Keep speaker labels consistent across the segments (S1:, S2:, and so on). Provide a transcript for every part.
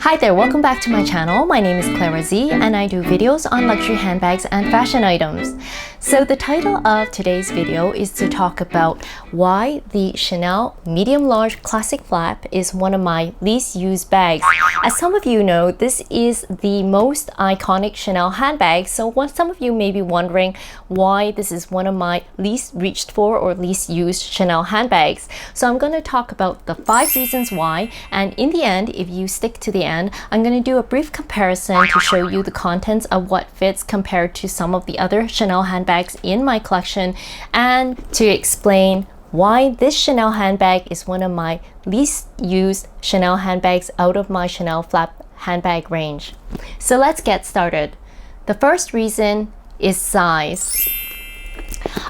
S1: Hi there, welcome back to my channel. My name is Clara Z and I do videos on luxury handbags and fashion items. So the title of today's video is to talk about why the Chanel Medium Large Classic Flap is one of my least used bags. As some of you know, this is the most iconic Chanel handbag, so some of you may be wondering why this is one of my least reached for or least used Chanel handbags. So I'm going to talk about the 5 reasons why, and in the end, if you stick to the end, I'm going to do a brief comparison to show you the contents of what fits compared to some of the other Chanel handbags in my collection, and to explain why this Chanel handbag is one of my least used Chanel handbags out of my Chanel flap handbag range. So let's get started. The first reason is size.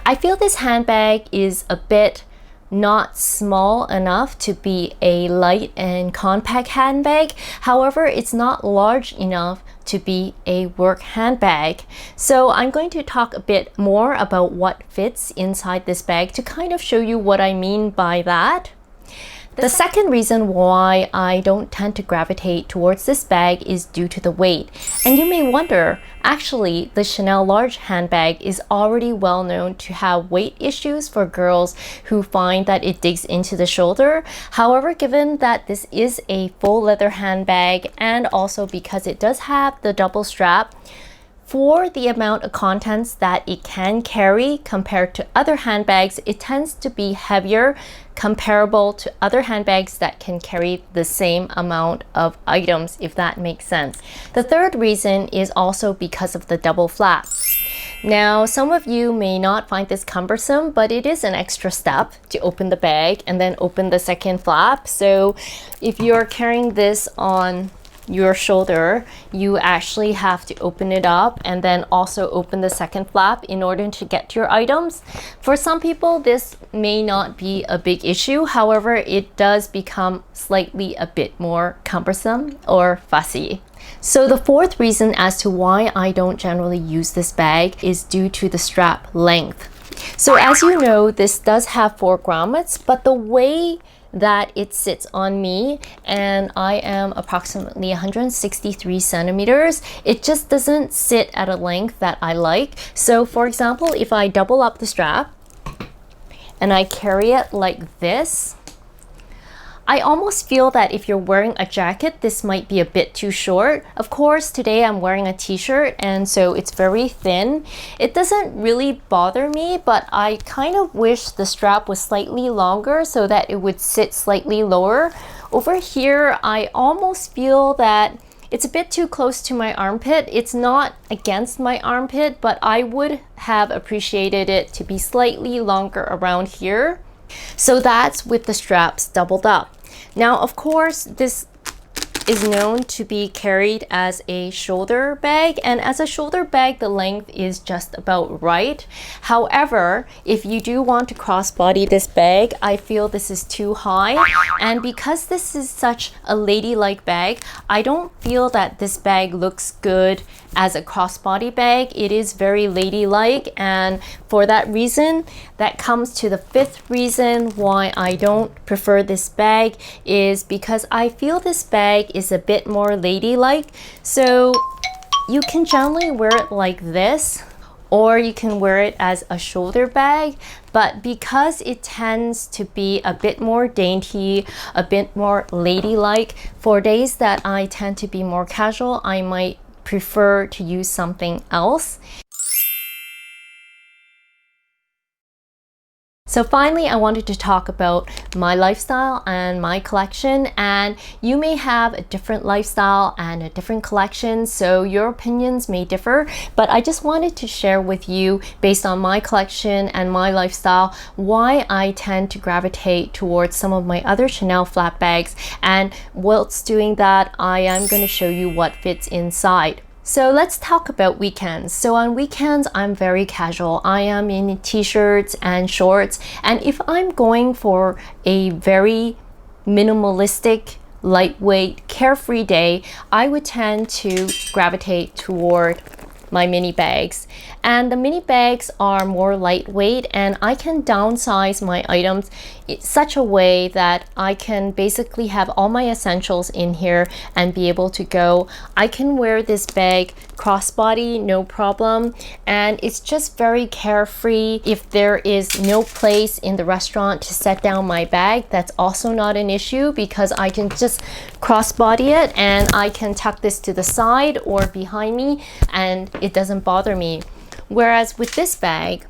S1: I feel this handbag is a bit not small enough to be a light and compact handbag. However, it's not large enough to be a work handbag. So I'm going to talk a bit more about what fits inside this bag to kind of show you what I mean by that. The second reason why I don't tend to gravitate towards this bag is due to the weight. And you may wonder, actually, the Chanel large handbag is already well known to have weight issues for girls who find that it digs into the shoulder. However, given that this is a full leather handbag and also because it does have the double strap, for the amount of contents that it can carry compared to other handbags, it tends to be heavier comparable to other handbags that can carry the same amount of items, if that makes sense. The third reason is also because of the double flap. Now, some of you may not find this cumbersome, but it is an extra step to open the bag and then open the second flap. So if you're carrying this on your shoulder, you actually have to open it up and then also open the second flap in order to get to your items. For some people, this may not be a big issue. However, it does become slightly a bit more cumbersome or fussy. So the fourth reason as to why I don't generally use this bag is due to the strap length. So as you know, this does have 4 grommets, but the way that it sits on me, and I am approximately 163 centimeters, it just doesn't sit at a length that I like. So for example, if I double up the strap and I carry it like this, I almost feel that if you're wearing a jacket, this might be a bit too short. Of course, today I'm wearing a t-shirt and so it's very thin. It doesn't really bother me, but I kind of wish the strap was slightly longer so that it would sit slightly lower. Over here, I almost feel that it's a bit too close to my armpit. It's not against my armpit, but I would have appreciated it to be slightly longer around here. So that's with the straps doubled up. Now, of course, this is known to be carried as a shoulder bag, and as a shoulder bag, the length is just about right. However, if you do want to crossbody this bag, I feel this is too high, and because this is such a ladylike bag, I don't feel that this bag looks good as a crossbody bag. It is very ladylike, and for that reason, that comes to the 5th reason why I don't prefer this bag, is because I feel this bag is a bit more ladylike. So you can generally wear it like this, or you can wear it as a shoulder bag, but because it tends to be a bit more dainty, a bit more ladylike, for days that I tend to be more casual, I might prefer to use something else. So finally, I wanted to talk about my lifestyle and my collection, and you may have a different lifestyle and a different collection, so your opinions may differ, but I just wanted to share with you, based on my collection and my lifestyle, why I tend to gravitate towards some of my other Chanel flap bags, and whilst doing that, I am going to show you what fits inside. So let's talk about weekends. So on weekends, I'm very casual. I am in t-shirts and shorts. And if I'm going for a very minimalistic, lightweight, carefree day, I would tend to gravitate toward my mini bags. And the mini bags are more lightweight, and I can downsize my items in such a way that I can basically have all my essentials in here and be able to go. I can wear this bag crossbody, no problem, and it's just very carefree. If there is no place in the restaurant to set down my bag, that's also not an issue because I can just crossbody it and I can tuck this to the side or behind me and it doesn't bother me. Whereas with this bag,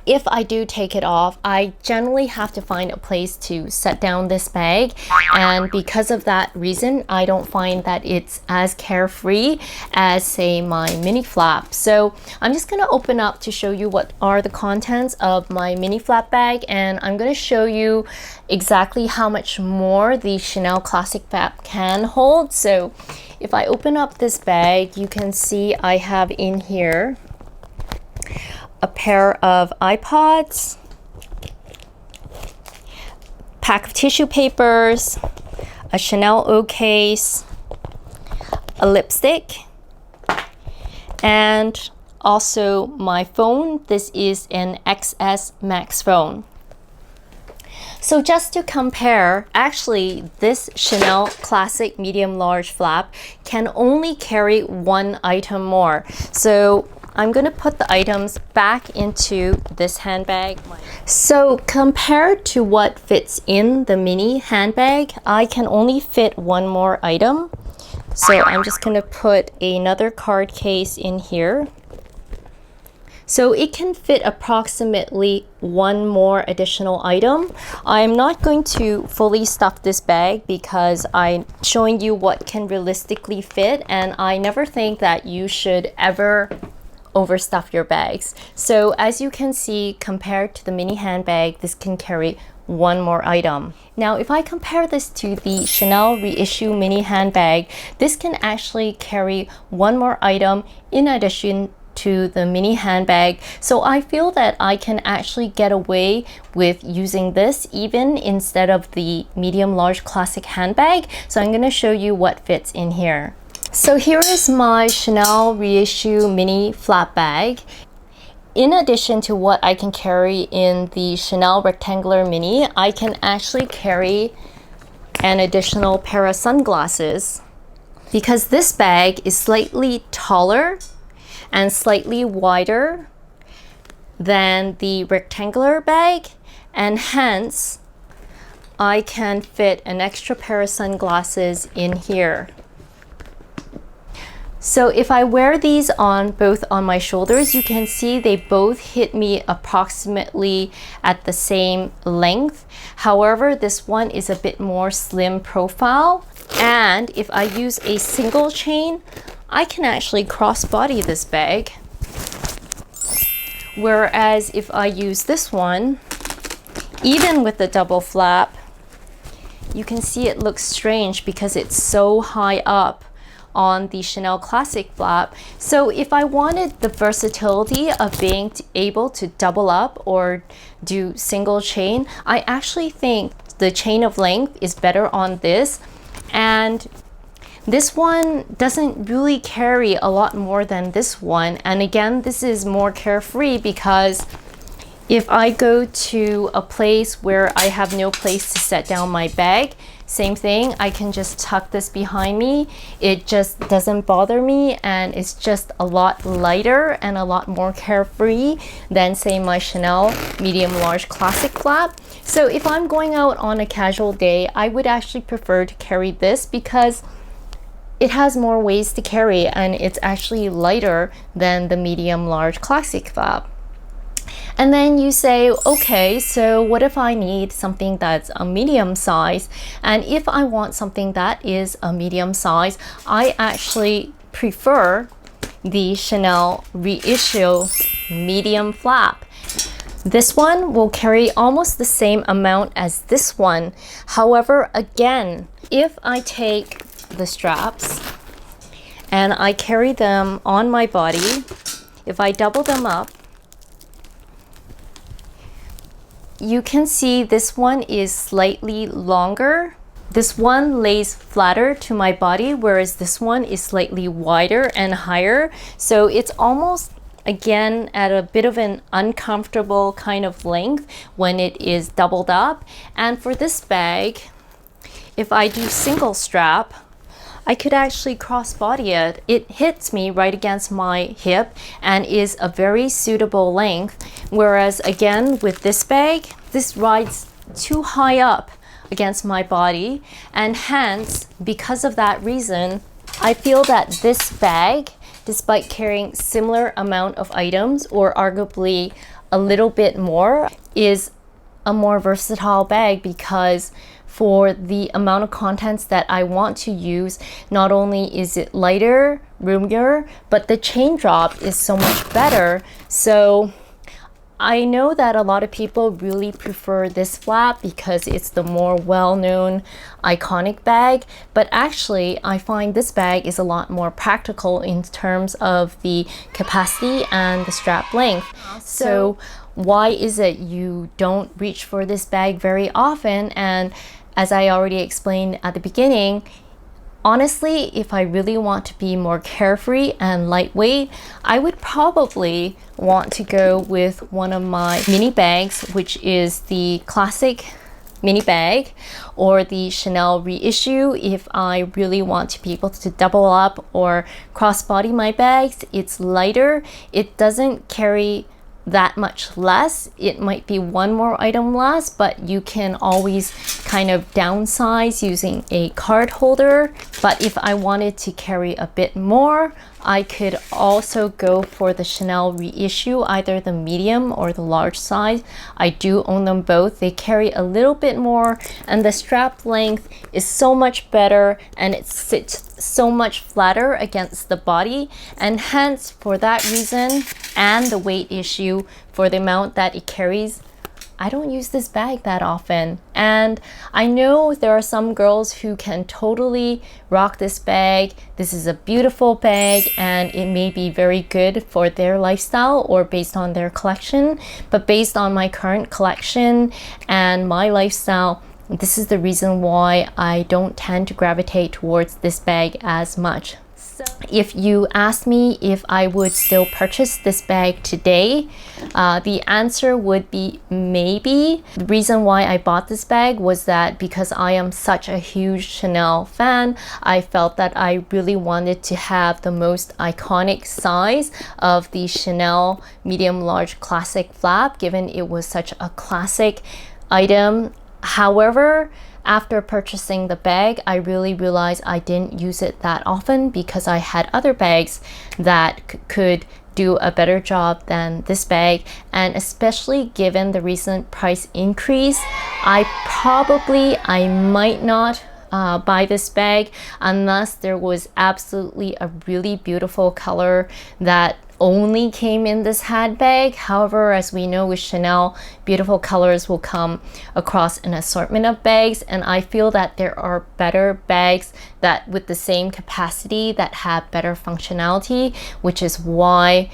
S1: if I do take it off, I generally have to find a place to set down this bag, and because of that reason, I don't find that it's as carefree as, say, my mini flap. So I'm just going to open up to show you what are the contents of my mini flap bag, and I'm going to show you exactly how much more the Chanel Classic flap can hold. So if I open up this bag, you can see I have in here a pair of iPods, pack of tissue papers, a Chanel O case, a lipstick, and also my phone. This is an XS Max phone. So just to compare, actually this Chanel Classic Medium Large flap can only carry one item more. So I'm going to put the items back into this handbag. So compared to what fits in the mini handbag, I can only fit one more item. So I'm just going to put another card case in here. So it can fit approximately one more additional item. I'm not going to fully stuff this bag because I'm showing you what can realistically fit, and I never think that you should ever overstuff your bags. So as you can see, compared to the mini handbag, this can carry one more item. Now if I compare this to the Chanel Reissue mini handbag, this can actually carry one more item in addition to the mini handbag. So I feel that I can actually get away with using this even instead of the medium large classic handbag. So I'm going to show you what fits in here. So here is my Chanel Reissue mini flap bag. In addition to what I can carry in the Chanel rectangular mini, I can actually carry an additional pair of sunglasses because this bag is slightly taller and slightly wider than the rectangular bag, and hence I can fit an extra pair of sunglasses in here. So if I wear these on both on my shoulders, you can see they both hit me approximately at the same length. However, this one is a bit more slim profile. And if I use a single chain, I can actually crossbody this bag. Whereas if I use this one, even with the double flap, you can see it looks strange because it's so high up on the Chanel Classic flap. So if I wanted the versatility of being able to double up or do single chain, I actually think the chain of length is better on this, and this one doesn't really carry a lot more than this one. And again, this is more carefree because if I go to a place where I have no place to set down my bag, same thing, I can just tuck this behind me. It just doesn't bother me, and it's just a lot lighter and a lot more carefree than, say, my Chanel Medium Large Classic flap. So if I'm going out on a casual day, I would actually prefer to carry this because it has more ways to carry and it's actually lighter than the Medium Large Classic flap. And then you say, okay, so what if I need something that's a medium size? And if I want something that is a medium size, I actually prefer the Chanel Reissue medium flap. This one will carry almost the same amount as this one. However, again, if I take the straps and I carry them on my body, if I double them up, you can see this one is slightly longer This one lays flatter to my body, whereas this one is slightly wider and higher. So it's almost, again, at a bit of an uncomfortable kind of length when it is doubled up. And for this bag, if I do single strap, I could actually crossbody it. It hits me right against my hip and is a very suitable length. Whereas again, with this bag, this rides too high up against my body, and hence, because of that reason, I feel that this bag, despite carrying similar amount of items or arguably a little bit more, is a more versatile bag, because for the amount of contents that I want to use, not only is it lighter, roomier, but the chain drop is so much better. So I know that a lot of people really prefer this flap because it's the more well-known iconic bag, but actually I find this bag is a lot more practical in terms of the capacity and the strap length. So why is it you don't reach for this bag very often? And as I already explained at the beginning, honestly, if I really want to be more carefree and lightweight, I would probably want to go with one of my mini bags, which is the classic mini bag, or the Chanel Reissue. If I really want to be able to double up or crossbody my bags, it's lighter. It doesn't carry that much less. It might be one more item less, but you can always kind of downsize using a card holder. But if I wanted to carry a bit more, I could also go for the Chanel Reissue, either the medium or the large size. I do own them both. They carry a little bit more, and the strap length is so much better, and it sits so much flatter against the body. And hence, for that reason and the weight issue, for the amount that it carries, I don't use this bag that often. And I know there are some girls who can totally rock this bag. This is a beautiful bag and it may be very good for their lifestyle or based on their collection. But based on my current collection and my lifestyle, this is the reason why I don't tend to gravitate towards this bag as much. So if you ask me if I would still purchase this bag today, the answer would be maybe. The reason why I bought this bag was that because I am such a huge Chanel fan, I felt that I really wanted to have the most iconic size of the Chanel medium large classic flap, given it was such a classic item. However, after purchasing the bag, I really realized I didn't use it that often because I had other bags that could do a better job than this bag. And especially given the recent price increase, I might not buy this bag unless there was absolutely a really beautiful color that only came in this handbag. However, as we know with Chanel, beautiful colors will come across an assortment of bags, and I feel that there are better bags that with the same capacity that have better functionality, which is why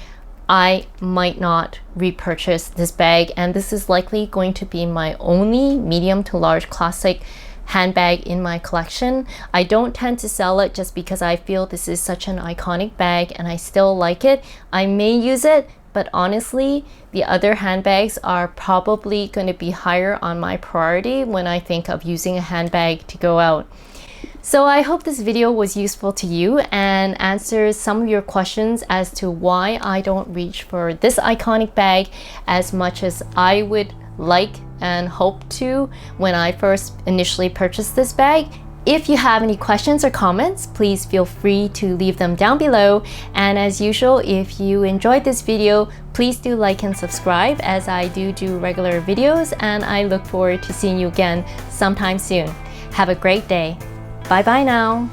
S1: I might not repurchase this bag. And this is likely going to be my only medium to large classic handbag in my collection. I don't tend to sell it just because I feel this is such an iconic bag and I still like it. I may use it, but honestly, the other handbags are probably going to be higher on my priority when I think of using a handbag to go out. So I hope this video was useful to you and answers some of your questions as to why I don't reach for this iconic bag as much as I would like and hope to when I first initially purchased this bag. If you have any questions or comments, please feel free to leave them down below. And as usual, if you enjoyed this video, please do like and subscribe, as I do regular videos, and I look forward to seeing you again sometime soon. Have a great day. Bye bye now.